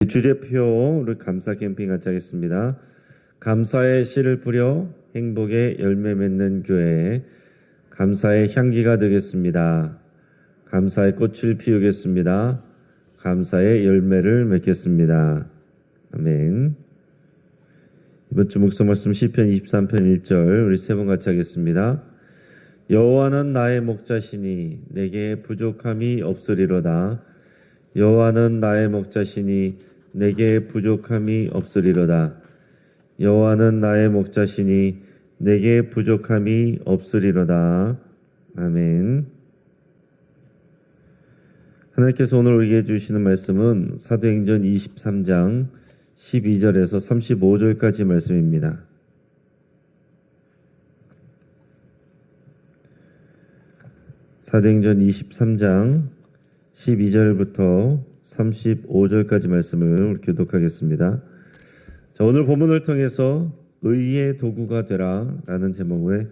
주제표 우리 감사 캠핑 같이 하겠습니다. 감사의 씨를 뿌려 행복의 열매 맺는 교회, 감사의 향기가 되겠습니다. 감사의 꽃을 피우겠습니다. 감사의 열매를 맺겠습니다. 아멘. 이번 주 묵상 말씀 시편 23편 1절 우리 세 번 같이 하겠습니다. 여호와는 나의 목자시니 내게 부족함이 없으리로다. 여호와는 나의 목자시니 내게 부족함이 없으리로다. 여호와는 나의 목자시니 내게 부족함이 없으리로다. 아멘. 하나님께서 오늘 우리에게 주시는 말씀은 사도행전 23장 12절에서 35절까지 말씀입니다. 사도행전 23장 12절부터 35절까지 말씀을 교독하겠습니다. 자, 오늘 본문을 통해서 의의 도구가 되라 라는 제목으로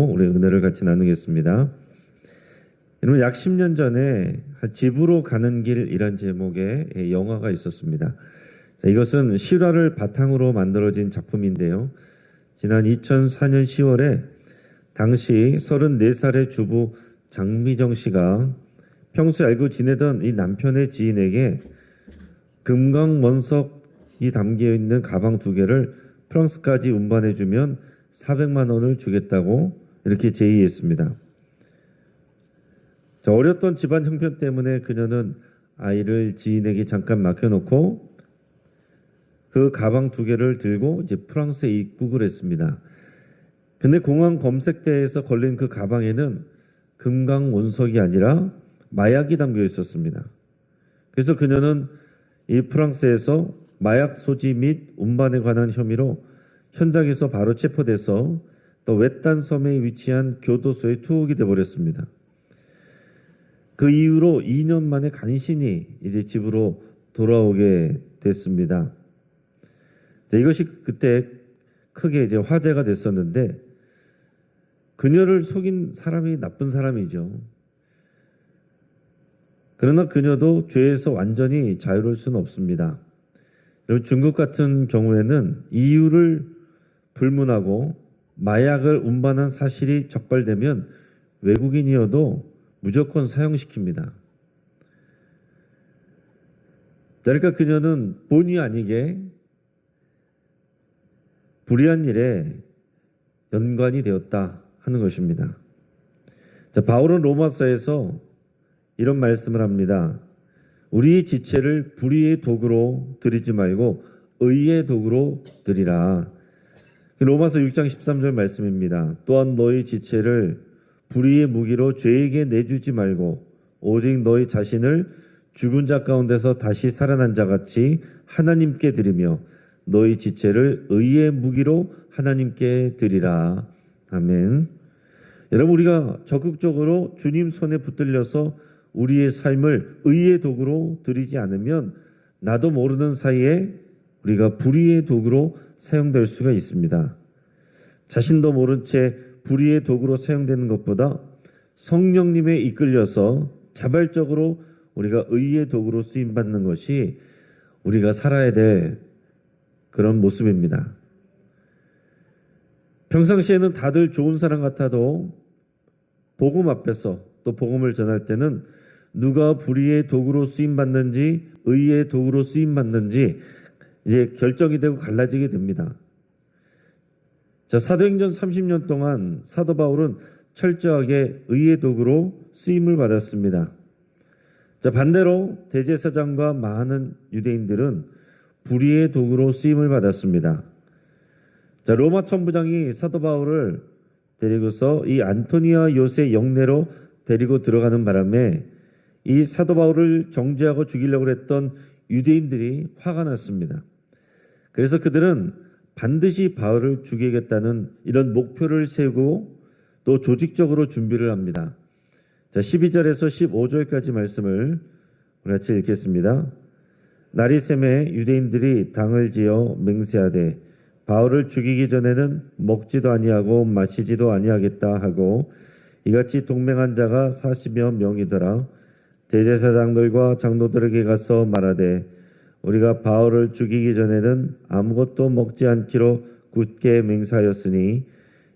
우리 은혜를 같이 나누겠습니다. 여러분, 약 10년 전에 집으로 가는 길이란 제목의 영화가 있었습니다. 자, 이것은 실화를 바탕으로 만들어진 작품인데요. 지난 2004년 10월에 당시 34살의 주부 장미정 씨가 평소에 알고 지내던 이 남편의 지인에게 금강원석이 담겨있는 가방 2개를 프랑스까지 운반해주면 400만 원을 주겠다고 이렇게 제의했습니다. 어렸던 집안 형편 때문에 그녀는 아이를 지인에게 잠깐 맡겨놓고 그 가방 2개를 들고 이제 프랑스에 입국을 했습니다. 근데 공항 검색대에서 걸린 그 가방에는 금강원석이 아니라 마약이 담겨 있었습니다. 그래서 그녀는 이 프랑스에서 마약 소지 및 운반에 관한 혐의로 현장에서 바로 체포돼서 또 외딴 섬에 위치한 교도소에 투옥이 되어버렸습니다. 그 이후로 2년 만에 간신히 이제 집으로 돌아오게 됐습니다. 이것이 그때 크게 이제 화제가 됐었는데, 그녀를 속인 사람이 나쁜 사람이죠. 그러나 그녀도 죄에서 완전히 자유로울 수는 없습니다. 여러분, 중국 같은 경우에는 이유를 불문하고 마약을 운반한 사실이 적발되면 외국인이어도 무조건 사형시킵니다. 그러니까 그녀는 본의 아니게 불의한 일에 연관이 되었다 하는 것입니다. 자, 바울은 로마서에서 이런 말씀을 합니다. 우리의 지체를 불의의 도구로 드리지 말고 의의 도구로 드리라. 로마서 6장 13절 말씀입니다. 또한 너희 지체를 불의의 무기로 죄에게 내주지 말고 오직 너희 자신을 죽은 자 가운데서 다시 살아난 자같이 하나님께 드리며 너희 지체를 의의 무기로 하나님께 드리라. 아멘. 여러분, 우리가 적극적으로 주님 손에 붙들려서 우리의 삶을 의의 도구로 드리지 않으면 나도 모르는 사이에 우리가 불의의 도구로 사용될 수가 있습니다. 자신도 모른 채 불의의 도구로 사용되는 것보다 성령님에 이끌려서 자발적으로 우리가 의의 도구로 쓰임받는 것이 우리가 살아야 될 그런 모습입니다. 평상시에는 다들 좋은 사람 같아도 복음 앞에서 또 복음을 전할 때는 누가 불의의 도구로 쓰임받는지 의의 도구로 쓰임받는지 이제 결정이 되고 갈라지게 됩니다. 자, 사도행전 30년 동안 사도 바울은 철저하게 의의 도구로 쓰임을 받았습니다. 자, 반대로 대제사장과 많은 유대인들은 불의의 도구로 쓰임을 받았습니다. 자, 로마 천부장이 사도 바울을 데리고서 이 안토니아 요새 영내로 데리고 들어가는 바람에 이 사도 바울을 정죄하고 죽이려고 했던 유대인들이 화가 났습니다. 그래서 그들은 반드시 바울을 죽이겠다는 이런 목표를 세우고 또 조직적으로 준비를 합니다. 자, 12절에서 15절까지 말씀을 우리 같이 읽겠습니다. 날이 새매 유대인들이 당을 지어 맹세하되 바울을 죽이기 전에는 먹지도 아니하고 마시지도 아니하겠다 하고 이같이 동맹한 자가 40여 명이더라. 대제사장들과 장로들에게 가서 말하되 우리가 바울을 죽이기 전에는 아무것도 먹지 않기로 굳게 맹세하였으니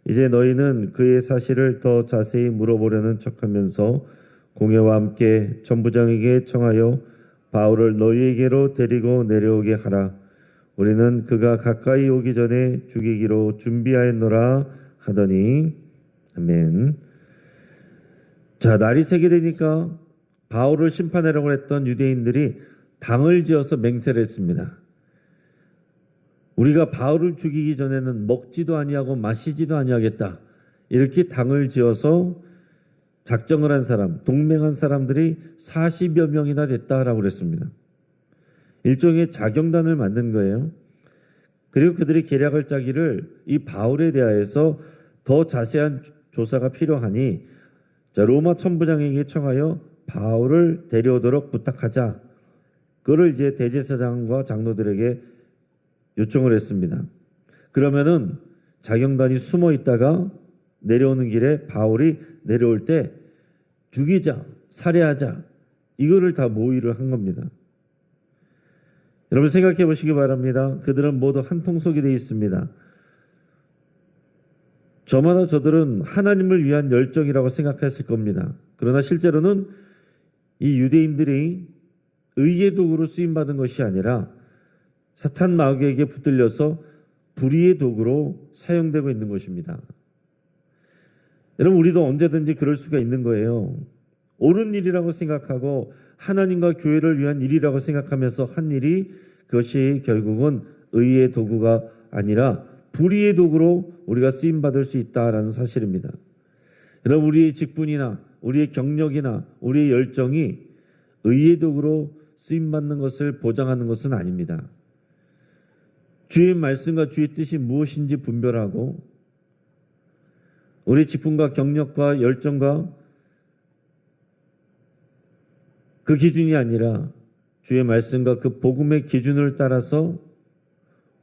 이제 너희는 그의 사실을 더 자세히 물어보려는 척하면서 공회와 함께 천부장에게 청하여 바울을 너희에게로 데리고 내려오게 하라. 우리는 그가 가까이 오기 전에 죽이기로 준비하였노라 하더니 아멘. 자, 날이 새게 되니까 바울을 심판하려고 했던 유대인들이 당을 지어서 맹세를 했습니다. 우리가 바울을 죽이기 전에는 먹지도 아니하고 마시지도 아니하겠다. 이렇게 당을 지어서 작정을 한 사람, 동맹한 사람들이 40여 명이나 됐다라고 그랬습니다. 일종의 자경단을 만든 거예요. 그리고 그들이 계략을 짜기를 이 바울에 대하여서 더 자세한 조사가 필요하니 로마 천부장에게 청하여 바울을 데려오도록 부탁하자. 그걸 이제 대제사장과 장로들에게 요청을 했습니다. 그러면은 자경단이 숨어 있다가 내려오는 길에 바울이 내려올 때 죽이자, 살해하자, 이거를 다 모의를 한 겁니다. 여러분 생각해 보시기 바랍니다. 그들은 모두 한 통속이 되어 있습니다. 저마다 저들은 하나님을 위한 열정이라고 생각했을 겁니다. 그러나 실제로는 이 유대인들이 의의 도구로 쓰임받은 것이 아니라 사탄 마귀에게 붙들려서 불의의 도구로 사용되고 있는 것입니다. 여러분 우리도 언제든지 그럴 수가 있는 거예요. 옳은 일이라고 생각하고 하나님과 교회를 위한 일이라고 생각하면서 한 일이 그것이 결국은 의의 도구가 아니라 불의의 도구로 우리가 쓰임받을 수 있다라는 사실입니다. 여러분 우리의 직분이나 우리의 경력이나 우리의 열정이 의의 도구로 쓰임받는 것을 보장하는 것은 아닙니다. 주의 말씀과 주의 뜻이 무엇인지 분별하고 우리 직분과 경력과 열정과 그 기준이 아니라 주의 말씀과 그 복음의 기준을 따라서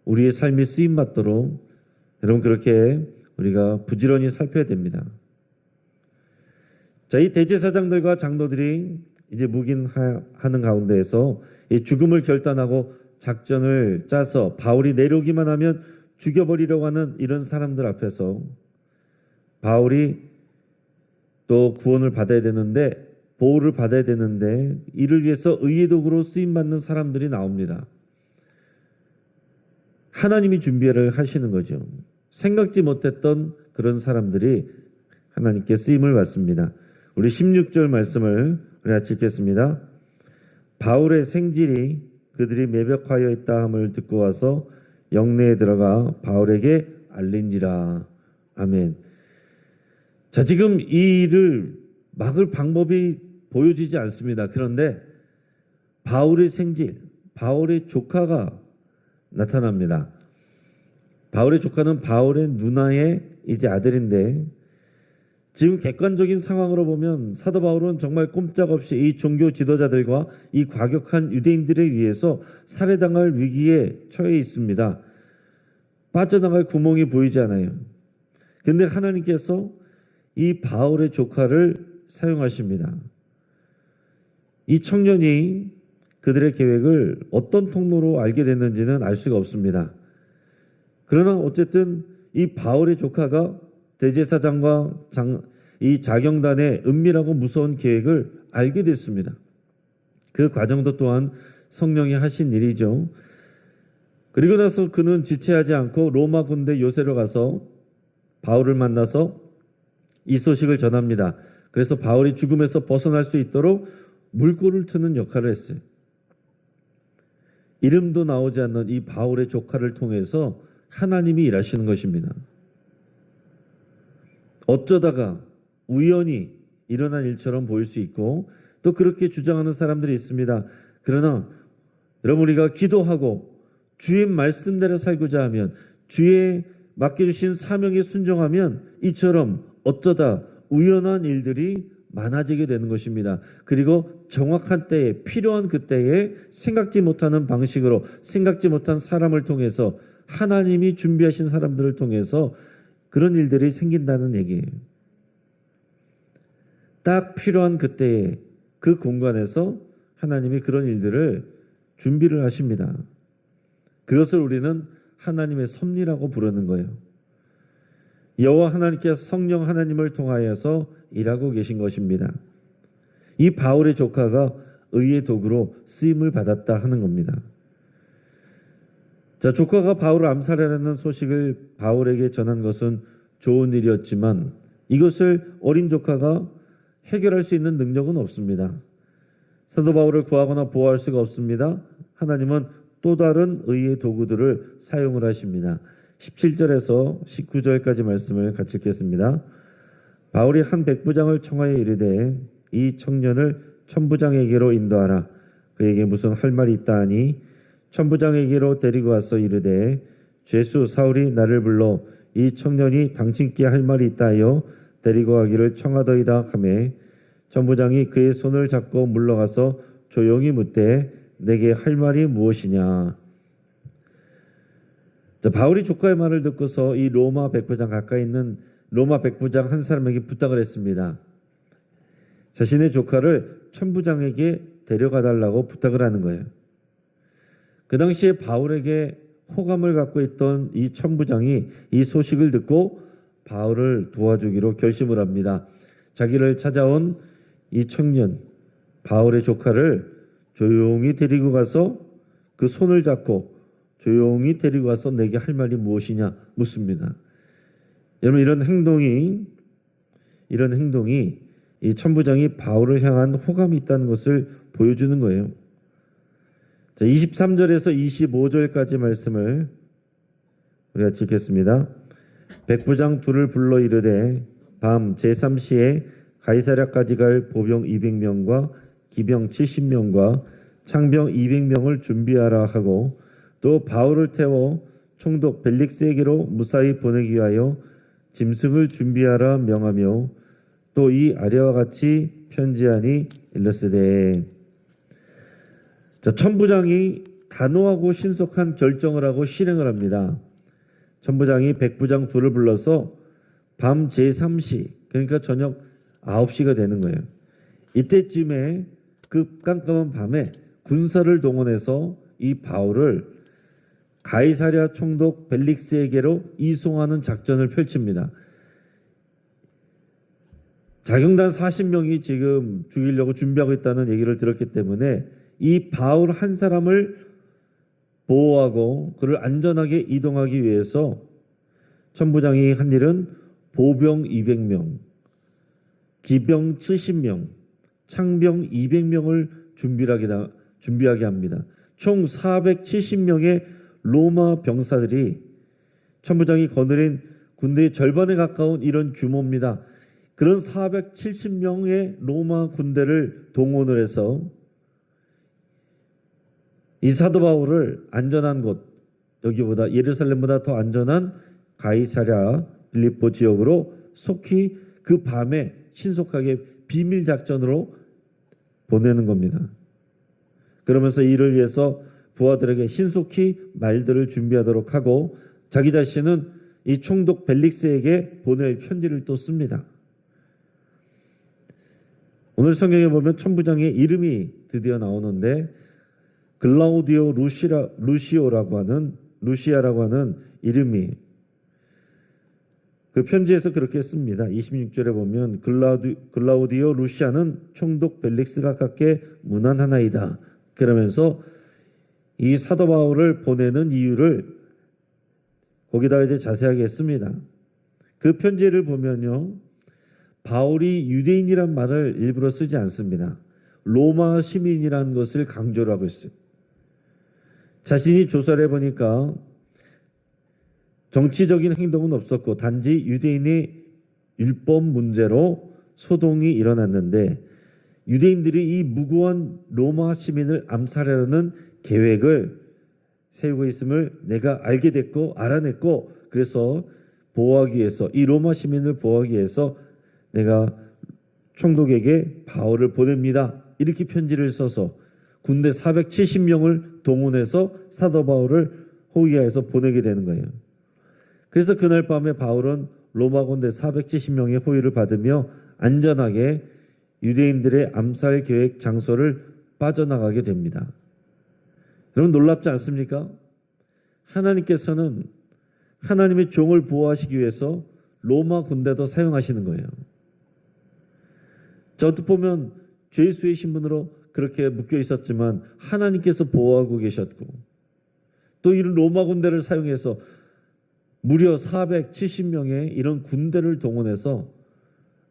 우리의 삶이 쓰임받도록 여러분 그렇게 우리가 부지런히 살펴야 됩니다. 자, 이 대제사장들과 장로들이 이제 묵인하는 가운데에서 이 죽음을 결단하고 작전을 짜서 바울이 내려오기만 하면 죽여버리려고 하는 이런 사람들 앞에서 바울이 또 구원을 받아야 되는데 보호를 받아야 되는데 이를 위해서 의의 도구로 쓰임받는 사람들이 나옵니다. 하나님이 준비를 하시는 거죠. 생각지 못했던 그런 사람들이 하나님께 쓰임을 받습니다. 우리 16절 말씀을 우리 같이 읽겠습니다. 바울의 생질이 그들이 매벽하여 있다 함을 듣고 와서 영내에 들어가 바울에게 알린지라. 아멘. 자, 지금 이 일을 막을 방법이 보여지지 않습니다. 그런데 바울의 생질, 바울의 조카가 나타납니다. 바울의 조카는 바울의 누나의 이제 아들인데 지금 객관적인 상황으로 보면 사도 바울은 정말 꼼짝없이 이 종교 지도자들과 이 과격한 유대인들에 의해서 살해당할 위기에 처해 있습니다. 빠져나갈 구멍이 보이지 않아요. 그런데 하나님께서 이 바울의 조카를 사용하십니다. 이 청년이 그들의 계획을 어떤 통로로 알게 됐는지는 알 수가 없습니다. 그러나 어쨌든 이 바울의 조카가 대제사장과 이 자경단의 은밀하고 무서운 계획을 알게 됐습니다. 그 과정도 또한 성령이 하신 일이죠. 그리고 나서 그는 지체하지 않고 로마 군대 요새로 가서 바울을 만나서 이 소식을 전합니다. 그래서 바울이 죽음에서 벗어날 수 있도록 물꼬를 트는 역할을 했어요. 이름도 나오지 않는 이 바울의 조카를 통해서 하나님이 일하시는 것입니다. 어쩌다가 우연히 일어난 일처럼 보일 수 있고 또 그렇게 주장하는 사람들이 있습니다. 그러나 여러분 우리가 기도하고 주의 말씀대로 살고자 하면 주의 맡겨주신 사명에 순종하면 이처럼 어쩌다 우연한 일들이 많아지게 되는 것입니다. 그리고 정확한 때에 필요한 그때에 생각지 못하는 방식으로 생각지 못한 사람을 통해서 하나님이 준비하신 사람들을 통해서 그런 일들이 생긴다는 얘기예요. 딱 필요한 그때에 그 공간에서 하나님이 그런 일들을 준비를 하십니다. 그것을 우리는 하나님의 섭리라고 부르는 거예요. 여호와 하나님께서 성령 하나님을 통하여서 일하고 계신 것입니다. 이 바울의 조카가 의의 도구로 쓰임을 받았다 하는 겁니다. 자, 조카가 바울을 암살하려는 소식을 바울에게 전한 것은 좋은 일이었지만 이것을 어린 조카가 해결할 수 있는 능력은 없습니다. 사도 바울을 구하거나 보호할 수가 없습니다. 하나님은 또 다른 의의 도구들을 사용을 하십니다. 17절에서 19절까지 말씀을 같이 읽겠습니다. 바울이 한 백부장을 청하여 이르되 이 청년을 천부장에게로 인도하라. 그에게 무슨 할 말이 있다 하니 천부장에게로 데리고 와서 이르되 죄수 사울이 나를 불러 이 청년이 당신께 할 말이 있다 하여 데리고 가기를 청하더이다 하매 천부장이 그의 손을 잡고 물러가서 조용히 묻되 내게 할 말이 무엇이냐. 자, 바울이 조카의 말을 듣고서 이 로마 백부장 가까이 있는 로마 백부장 한 사람에게 부탁을 했습니다. 자신의 조카를 천부장에게 데려가 달라고 부탁을 하는 거예요. 그 당시에 바울에게 호감을 갖고 있던 이 천부장이 이 소식을 듣고 바울을 도와주기로 결심을 합니다. 자기를 찾아온 이 청년 바울의 조카를 조용히 데리고 가서 그 손을 잡고 조용히 데리고 가서 내게 할 말이 무엇이냐 묻습니다. 여러분, 이런 행동이 이 천부장이 바울을 향한 호감이 있다는 것을 보여주는 거예요. 자, 23절에서 25절까지 말씀을 우리가 읽겠습니다. 백부장 둘을 불러 이르되 밤 제3시에 가이사랴까지 갈 보병 200명과 기병 70명과 창병 200명을 준비하라 하고 또 바울을 태워 총독 벨릭스에게로 무사히 보내기 위하여 짐승을 준비하라 명하며 또 이 아래와 같이 편지하니 일렀으되. 자, 천부장이 단호하고 신속한 결정을 하고 실행을 합니다. 천부장이 백부장 둘을 불러서 밤 제3시 그러니까 저녁 9시가 되는 거예요. 이때쯤에 그 깜깜한 밤에 군사를 동원해서 이 바울을 가이사랴 총독 벨릭스에게로 이송하는 작전을 펼칩니다. 자경단 40명이 지금 죽이려고 준비하고 있다는 얘기를 들었기 때문에 이 바울 한 사람을 보호하고 그를 안전하게 이동하기 위해서 천부장이 한 일은 보병 200명, 기병 70명, 창병 200명을 준비하게 합니다. 총 470명의 로마 병사들이 천부장이 거느린 군대의 절반에 가까운 이런 규모입니다. 그런 470명의 로마 군대를 동원을 해서 이 사도 바울을 안전한 곳, 여기보다 예루살렘보다 더 안전한 가이사랴 빌립보 지역으로 속히 그 밤에 신속하게 비밀 작전으로 보내는 겁니다. 그러면서 이를 위해서 부하들에게 신속히 말들을 준비하도록 하고 자기 자신은 이 총독 벨릭스에게 보낼 편지를 또 씁니다. 오늘 성경에 보면 천부장의 이름이 드디어 나오는데 글라우디오 루시아라고 하는 이름이 그 편지에서 그렇게 씁니다. 26절에 보면 글라우디오 루시아는 총독 벨릭스가 가깝게 문안하나이다. 그러면서 이 사도 바울을 보내는 이유를 거기다 이제 자세하게 했습니다. 그 편지를 보면요, 바울이 유대인이란 말을 일부러 쓰지 않습니다. 로마 시민이라는 것을 강조를 하고 있어요. 자신이 조사를 해보니까 정치적인 행동은 없었고 단지 유대인의 율법 문제로 소동이 일어났는데 유대인들이 이 무고한 로마 시민을 암살하려는 계획을 세우고 있음을 내가 알게 됐고 알아냈고 그래서 보호하기 위해서 이 로마 시민을 보호하기 위해서 내가 총독에게 바울을 보냅니다. 이렇게 편지를 써서 군대 470명을 동원해서 사도 바울을 호위하여서 보내게 되는 거예요. 그래서 그날 밤에 바울은 로마 군대 470명의 호위를 받으며 안전하게 유대인들의 암살 계획 장소를 빠져나가게 됩니다. 여러분 놀랍지 않습니까? 하나님께서는 하나님의 종을 보호하시기 위해서 로마 군대도 사용하시는 거예요. 저도 보면 죄수의 신분으로 그렇게 묶여 있었지만 하나님께서 보호하고 계셨고, 또 이런 로마 군대를 사용해서 무려 470명의 이런 군대를 동원해서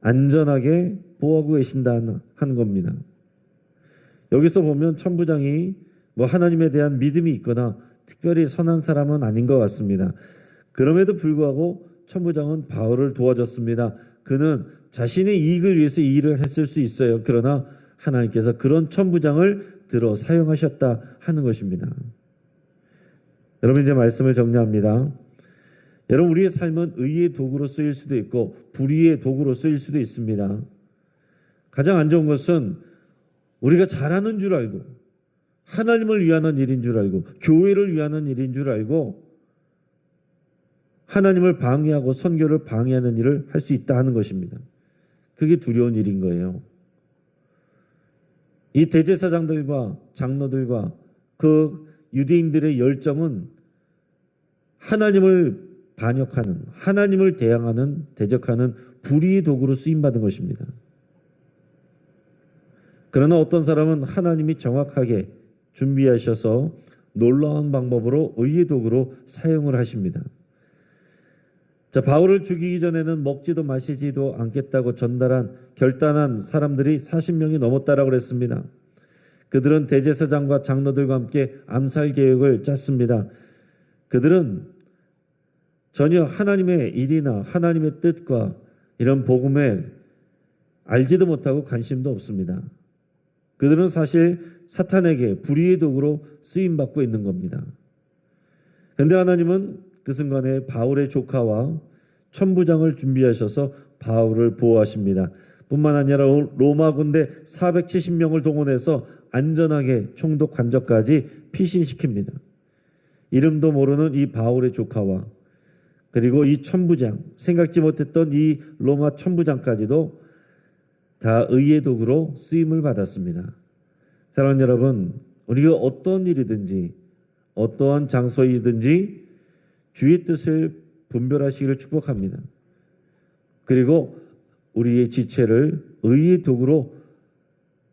안전하게 보호하고 계신다는 겁니다. 여기서 보면 천부장이 하나님에 대한 믿음이 있거나 특별히 선한 사람은 아닌 것 같습니다. 그럼에도 불구하고 천부장은 바울을 도와줬습니다. 그는 자신의 이익을 위해서 이 일을 했을 수 있어요. 그러나 하나님께서 그런 천부장을 들어 사용하셨다 하는 것입니다. 여러분 이제 말씀을 정리합니다. 여러분 우리의 삶은 의의 도구로 쓰일 수도 있고 불의의 도구로 쓰일 수도 있습니다. 가장 안 좋은 것은 우리가 잘하는 줄 알고 하나님을 위하는 일인 줄 알고 교회를 위하는 일인 줄 알고 하나님을 방해하고 선교를 방해하는 일을 할 수 있다 하는 것입니다. 그게 두려운 일인 거예요. 이 대제사장들과 장로들과 그 유대인들의 열정은 하나님을 반역하는, 하나님을 대항하는, 대적하는 불의의 도구로 쓰임받은 것입니다. 그러나 어떤 사람은 하나님이 정확하게 준비하셔서 놀라운 방법으로 의의 도구로 사용을 하십니다. 자, 바울을 죽이기 전에는 먹지도 마시지도 않겠다고 결단한 사람들이 40명이 넘었다라고 그랬습니다. 그들은 대제사장과 장로들과 함께 암살 계획을 짰습니다. 그들은 전혀 하나님의 일이나 하나님의 뜻과 이런 복음에 알지도 못하고 관심도 없습니다. 그들은 사실 사탄에게 불의의 도구로 쓰임받고 있는 겁니다. 그런데 하나님은 그 순간에 바울의 조카와 천부장을 준비하셔서 바울을 보호하십니다. 뿐만 아니라 로마 군대 470명을 동원해서 안전하게 총독 관저까지 피신시킵니다. 이름도 모르는 이 바울의 조카와 그리고 이 천부장, 생각지 못했던 이 로마 천부장까지도 다 의의 도구로 쓰임을 받았습니다. 사랑하는 여러분, 우리가 어떤 일이든지 어떠한 장소이든지 주의 뜻을 분별하시기를 축복합니다. 그리고 우리의 지체를 의의 도구로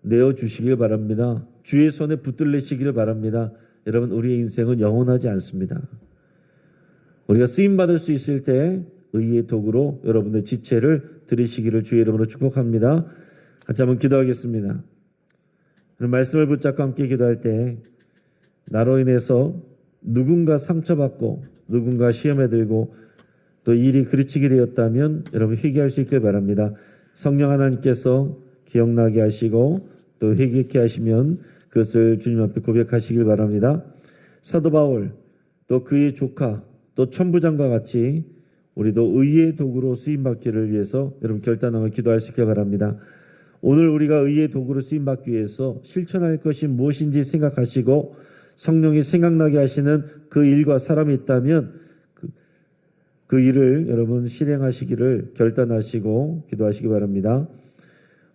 내어주시길 바랍니다. 주의 손에 붙들리시기를 바랍니다. 여러분 우리의 인생은 영원하지 않습니다. 우리가 쓰임받을 수 있을 때 의의 도구로 여러분의 지체를 드리시기를 주의 이름으로 축복합니다. 같이 한번 기도하겠습니다. 말씀을 붙잡고 함께 기도할 때 나로 인해서 누군가 상처받고 누군가 시험에 들고 또 일이 그르치게 되었다면 여러분 회개할 수 있길 바랍니다. 성령 하나님께서 기억나게 하시고 또 회개케 하시면 그것을 주님 앞에 고백하시길 바랍니다. 사도 바울 또 그의 조카 또 천부장과 같이 우리도 의의 도구로 쓰임받기를 위해서 여러분 결단하며 기도할 수 있길 바랍니다. 오늘 우리가 의의 도구로 쓰임받기 위해서 실천할 것이 무엇인지 생각하시고 성령이 생각나게 하시는 그 일과 사람이 있다면 그 일을 여러분 실행하시기를 결단하시고 기도하시기 바랍니다.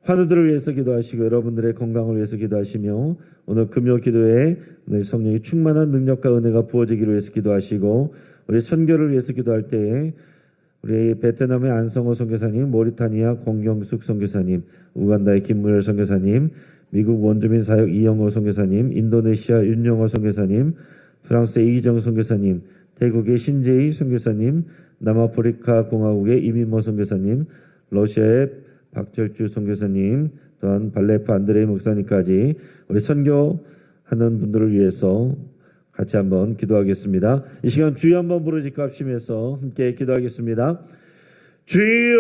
환우들을 위해서 기도하시고 여러분들의 건강을 위해서 기도하시며 오늘 금요 기도에 오늘 성령의 충만한 능력과 은혜가 부어지기를 위해서 기도하시고 우리 선교를 위해서 기도할 때에 우리 베트남의 안성호 선교사님, 모리타니아 권경숙 선교사님, 우간다의 김무열 선교사님, 미국 원주민 사역 이영호 선교사님, 인도네시아 윤영호 선교사님, 프랑스의 이기정 선교사님, 태국의 신재희 선교사님, 남아프리카 공화국의 이민모 선교사님, 러시아의 박철주 선교사님, 또한 발레프 안드레이 목사님까지 우리 선교하는 분들을 위해서 같이 한번 기도하겠습니다. 이 시간 주여 한번 부르짖고 합심해서 함께 기도하겠습니다. 주여